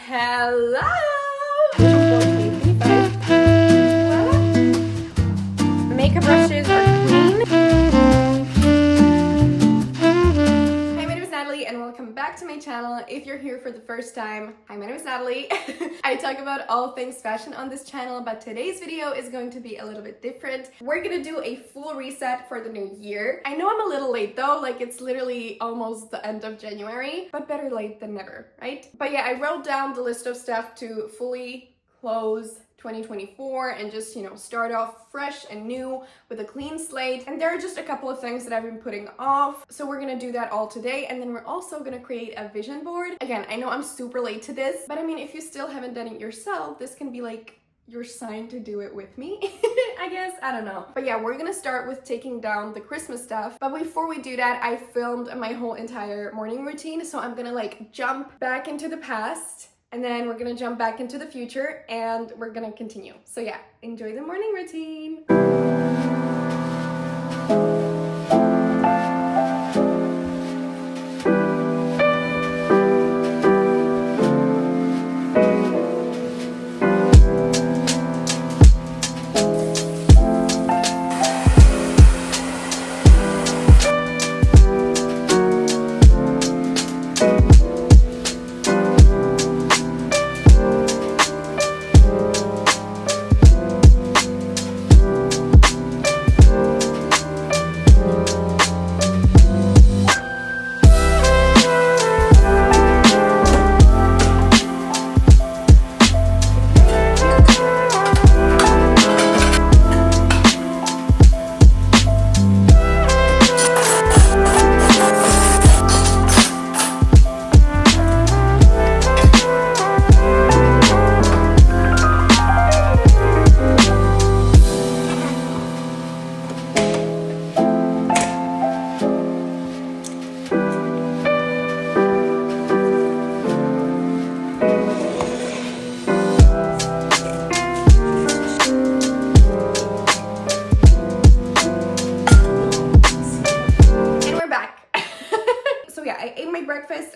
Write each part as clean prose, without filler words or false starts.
Hello! Voila. Makeup brushes are clean. Hi, my name is Natalie and welcome back to my channel. If you're here for the first time, hi, my name is Natalie. I talk about all things fashion on this channel, but today's video is going to be a little bit different. We're gonna do a full reset for the new year. I know I'm a little late though, like it's literally almost the end of January, but better late than never, right? But yeah, I wrote down the list of stuff to fully close 2024 and just, start off fresh and new with a clean slate. And there are just a couple of things that I've been putting off. So we're gonna do that all today. And then we're also gonna create a vision board. Again, I know I'm super late to this, but I mean, if you still haven't done it yourself, this can be like your sign to do it with me. I guess, I don't know. But yeah, we're gonna start with taking down the Christmas stuff. But before we do that, I filmed my whole entire morning routine. So I'm gonna like jump back into the past, and then we're gonna jump back into the future and we're gonna continue. So yeah, enjoy the morning routine.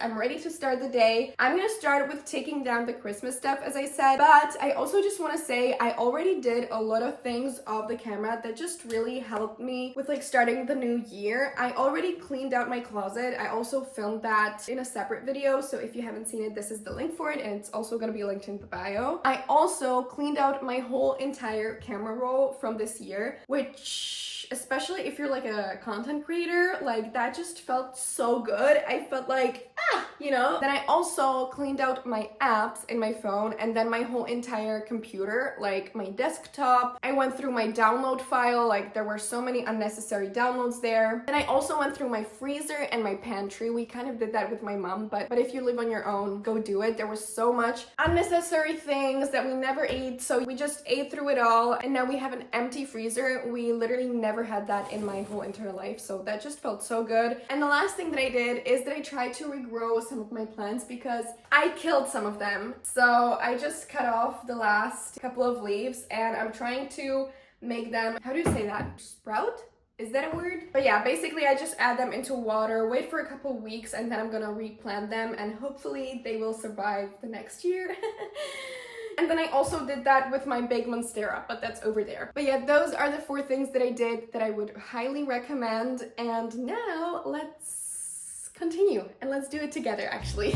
I'm ready to start the day. I'm gonna start with taking down the Christmas stuff, as I said, but I also just want to say I already did a lot of things off the camera that just really helped me with like starting the new year. I already cleaned out my closet. I also filmed that in a separate video, so if you haven't seen it, this is the link for it, and it's also gonna be linked in the bio. I also cleaned out my whole entire camera roll from this year, which, especially if you're like a content creator, like that just felt so good. I felt like, Then I also cleaned out my apps in my phone and then my whole entire computer, like my desktop. I went through my download file, like there were so many unnecessary downloads there. And I also went through my freezer and my pantry. We kind of did that with my mom, but if you live on your own, go do it. There was so much unnecessary things that we never ate, so we just ate through it all, and now we have an empty freezer. We literally never had that in my whole entire life, so that just felt so good. And the last thing that I did is that I tried to regrow some of my plants because I killed some of them. So I just cut off the last couple of leaves and I'm trying to make them, how do you say that? Sprout? Is that a word? But yeah, basically I just add them into water, wait for a couple of weeks, and then I'm gonna replant them and hopefully they will survive the next year. And then I also did that with my big monstera, but that's over there. But yeah, those are the 4 things that I did that I would highly recommend. And now let's continue and let's do it together, actually.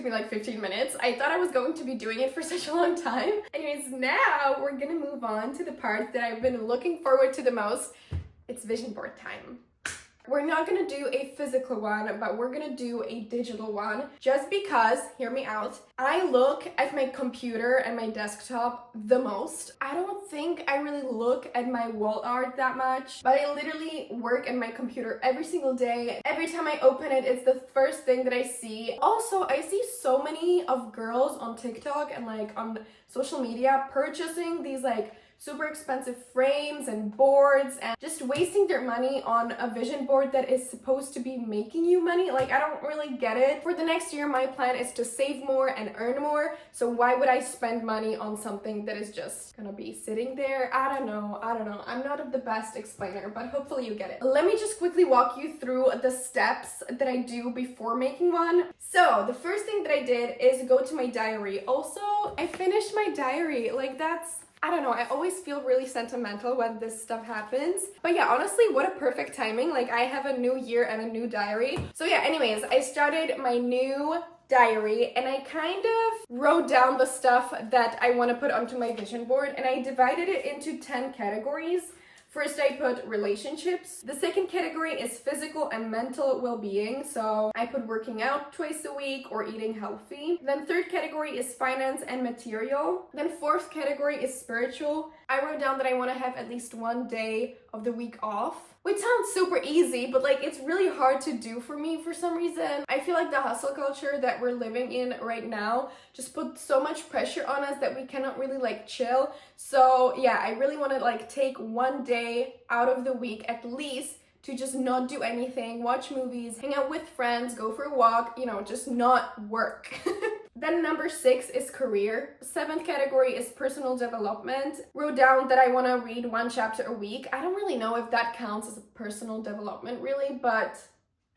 me like 15 minutes. I thought I was going to be doing it for such a long time. Anyways, now we're gonna move on to the part that I've been looking forward to the most. It's vision board time. We're not gonna do a physical one, but we're gonna do a digital one just because, hear me out, I look at my computer and my desktop the most. I don't think I really look at my wall art that much, but I literally work at my computer every single day. Every time I open it, it's the first thing that I see. Also, I see so many of girls on TikTok and like on social media purchasing these like super expensive frames and boards and just wasting their money on a vision board that is supposed to be making you money. Like, I don't really get it. For the next year, my plan is to save more and earn more. So why would I spend money on something that is just gonna be sitting there? I don't know. I'm not the best explainer, but hopefully you get it. Let me just quickly walk you through the steps that I do before making one. So the first thing that I did is go to my diary. Also, I finished my diary. Like, I don't know, I always feel really sentimental when this stuff happens. But yeah, honestly, what a perfect timing. Like, I have a new year and a new diary. So yeah, anyways, I started my new diary and I kind of wrote down the stuff that I want to put onto my vision board, and I divided it into 10 categories. First, I put relationships. The second category is physical and mental well-being. So I put working out twice a week or eating healthy. Then third category is finance and material. Then fourth category is spiritual. I wrote down that I want to have at least one day of the week off, which sounds super easy, but like it's really hard to do for me for some reason. I feel like the hustle culture that we're living in right now just put so much pressure on us that we cannot really like chill. So yeah, I really want to like take one day out of the week at least to just not do anything, watch movies, hang out with friends, go for a walk, you know, just not work. Then number 6 is career. 7th category is personal development. Wrote down that I want to read 1 chapter a week. I don't really know if that counts as a personal development really, but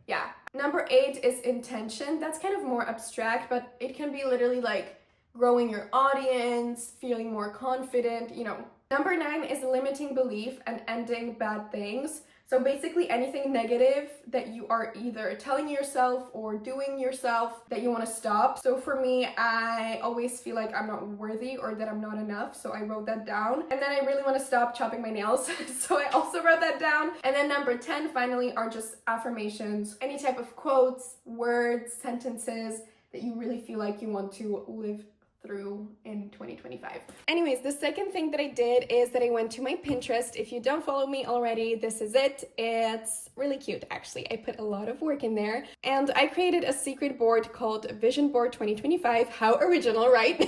yeah. Number 8 is intention. That's kind of more abstract, but it can be literally like growing your audience, feeling more confident, you know. Number 9 is limiting belief and ending bad things. So basically anything negative that you are either telling yourself or doing yourself that you want to stop. So for me, I always feel like I'm not worthy or that I'm not enough. So I wrote that down. And then I really want to stop chopping my nails. So I also wrote that down. And then number 10 finally are just affirmations. Any type of quotes, words, sentences that you really feel like you want to live through in 2025. Anyways, the second thing that I did is that I went to my Pinterest. If you don't follow me already, this is it. It's really cute, actually. I put a lot of work in there, and I created a secret board called Vision Board 2025. How original, right?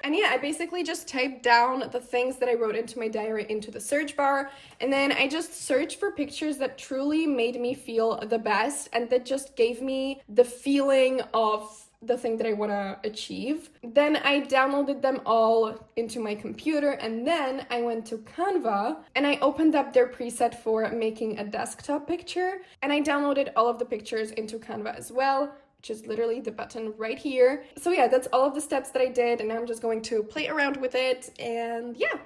And yeah, I basically just typed down the things that I wrote into my diary into the search bar, and then I just searched for pictures that truly made me feel the best and that just gave me the feeling of the thing that I want to achieve. Then I downloaded them all into my computer, and then I went to Canva and I opened up their preset for making a desktop picture, and I downloaded all of the pictures into Canva as well, which is literally the button right here. So yeah, that's all of the steps that I did, and I'm just going to play around with it, and yeah.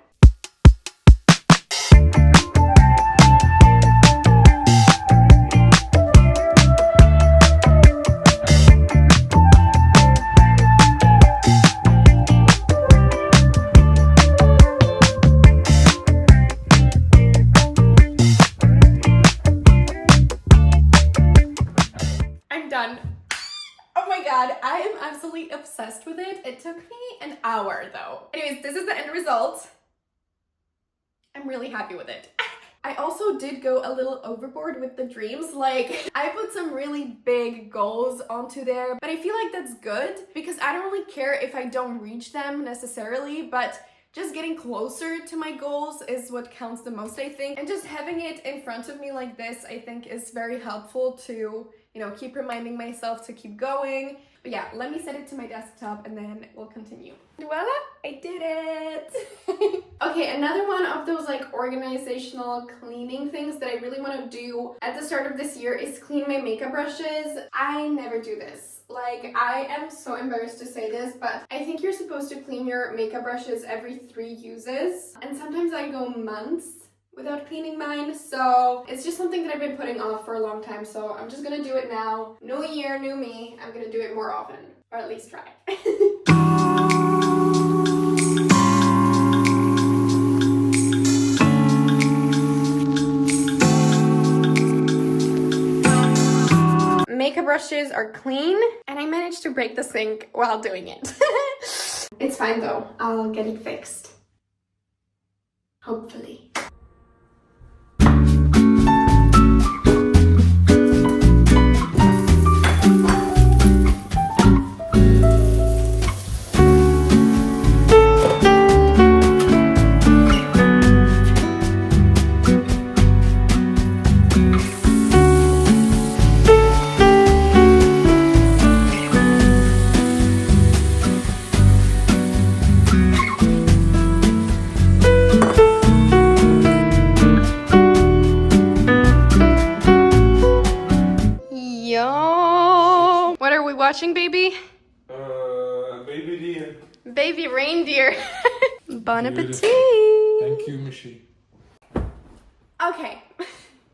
Done. Oh my god, I am absolutely obsessed with it. It took me an hour though. Anyways, this is the end result. I'm really happy with it. I also did go a little overboard with the dreams. Like, I put some really big goals onto there, but I feel like that's good because I don't really care if I don't reach them necessarily, but just getting closer to my goals is what counts the most, I think. And just having it in front of me like this, I think is very helpful to, you know, keep reminding myself to keep going. But yeah, let me set it to my desktop and then we'll continue. Voila, I did it. Okay, another one of those like organizational cleaning things that I really want to do at the start of this year is clean my makeup brushes. I never do this. Like, I am so embarrassed to say this, but I think you're supposed to clean your makeup brushes every 3 uses. And sometimes I go months without cleaning mine, so it's just something that I've been putting off for a long time, so I'm just gonna do it now. New year, new me, I'm gonna do it more often. or at least try. Makeup brushes are clean, and I managed to break the sink while doing it. It's fine though, I'll get it fixed. Hopefully. Yo, what are we watching, baby? Baby deer. Baby reindeer. Bon appetit. Thank you, Michi. Okay,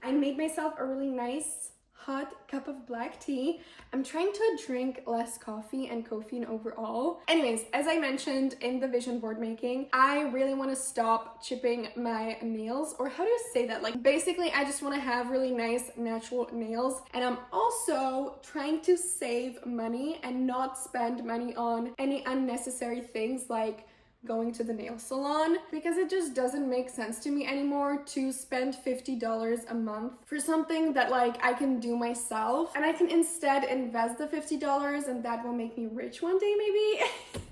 I made myself a really nice hot cup of black tea. I'm trying to drink less coffee and caffeine overall. Anyways, as I mentioned in the vision board making, I really want to stop chipping my nails, or how do you say that? Like basically I just want to have really nice natural nails, and I'm also trying to save money and not spend money on any unnecessary things like going to the nail salon, because it just doesn't make sense to me anymore to spend $50 a month for something that like I can do myself, and I can instead invest the $50 and that will make me rich one day maybe.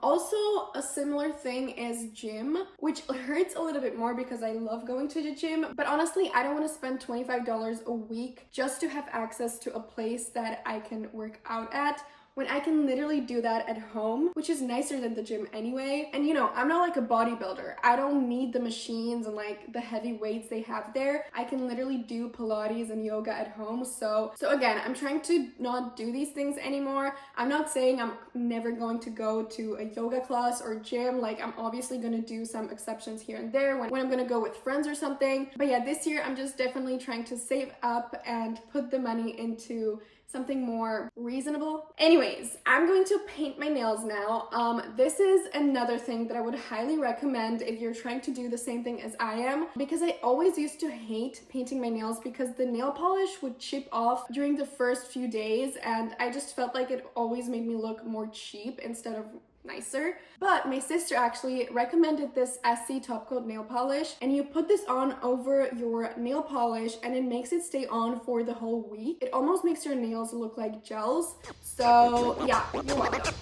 Also, a similar thing is gym, which hurts a little bit more because I love going to the gym, but honestly I don't want to spend $25 a week just to have access to a place that I can work out at, when I can literally do that at home, which is nicer than the gym anyway. And you know, I'm not like a bodybuilder. I don't need the machines and like the heavy weights they have there. I can literally do Pilates and yoga at home. So again, I'm trying to not do these things anymore. I'm not saying I'm never going to go to a yoga class or gym. Like I'm obviously gonna do some exceptions here and there when I'm gonna go with friends or something. But yeah, this year I'm just definitely trying to save up and put the money into something more reasonable. Anyways, I'm going to paint my nails now. This is another thing that I would highly recommend if you're trying to do the same thing as I am, because I always used to hate painting my nails because the nail polish would chip off during the first few days, and I just felt like it always made me look more cheap instead of nicer. But my sister actually recommended this SC Top Coat nail polish, and you put this on over your nail polish and it makes it stay on for the whole week. It almost makes your nails look like gels. So yeah, you're welcome.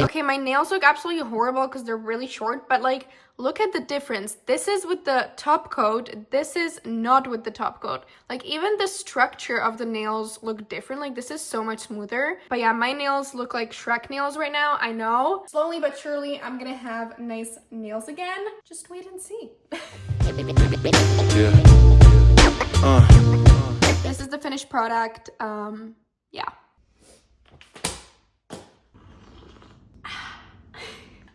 Okay, my nails look absolutely horrible because they're really short, but like, look at the difference. This is with the top coat, this is not with the top coat. Like, even the structure of the nails look different. Like, this is so much smoother. But yeah, my nails look like Shrek nails right now, I know. Slowly but surely, I'm gonna have nice nails again. Just wait and see. This is the finished product. Yeah.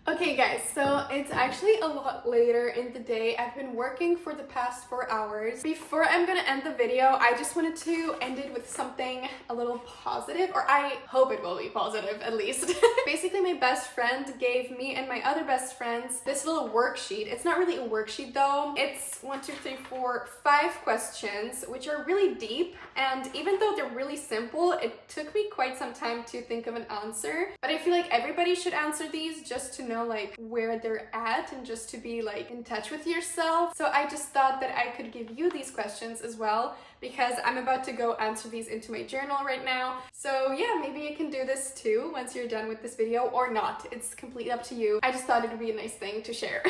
Okay guys, so it's actually a lot later in the day. I've been working for the past 4 hours. Before I'm gonna end the video, I just wanted to end it with something a little positive, or I hope it will be positive at least. Basically, my best friend gave me and my other best friends this little worksheet. It's not really a worksheet though. It's 1, 2, 3, 4, 5 questions, which are really deep, and even though they're really simple, it took me quite some time to think of an answer. But I feel like everybody should answer these just to know like where they're at and just to be like in touch with yourself. So I just thought that I could give you these questions as well, because I'm about to go answer these into my journal right now. So yeah, maybe you can do this too once you're done with this video, or not. It's completely up to you. I just thought it would be a nice thing to share.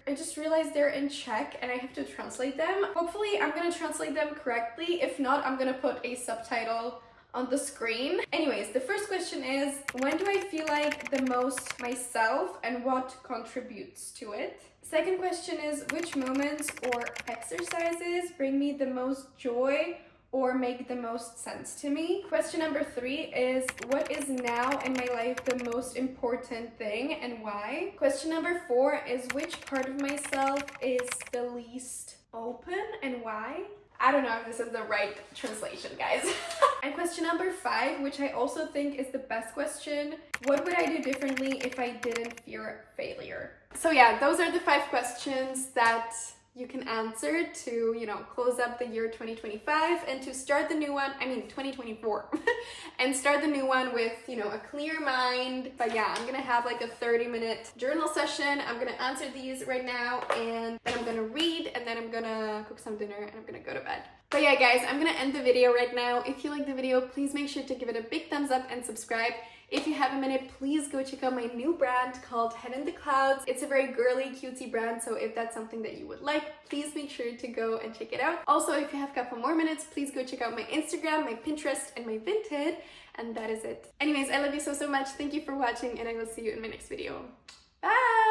I just realized they're in Czech and I have to translate them. Hopefully I'm gonna translate them correctly. If not, I'm gonna put a subtitle on the screen. Anyways, the first question is, when do I feel like the most myself and what contributes to it? Second question is, which moments or exercises bring me the most joy or make the most sense to me. Question number 3 is, what is now in my life the most important thing and why? Question number 4 is, which part of myself is the least open and why? I don't know if this is the right translation, guys. And question number 5, which I also think is the best question, what would I do differently if I didn't fear failure? So yeah, those are the 5 questions that you can answer to, you know, close up the year 2025 and to start the new one, 2024, and start the new one with, you know, a clear mind. But yeah, I'm gonna have like a 30-minute journal session. I'm gonna answer these right now, and then I'm gonna read, and then I'm gonna cook some dinner, and I'm gonna go to bed. But yeah, guys, I'm gonna end the video right now. If you like the video, please make sure to give it a big thumbs up and subscribe. If you have a minute, please go check out my new brand called Head in the Clouds. It's a very girly, cutesy brand, so if that's something that you would like, please make sure to go and check it out. Also, if you have a couple more minutes, please go check out my Instagram, my Pinterest, and my Vinted. And that is it. Anyways, I love you so much. Thank you for watching, and I will see you in my next video. Bye!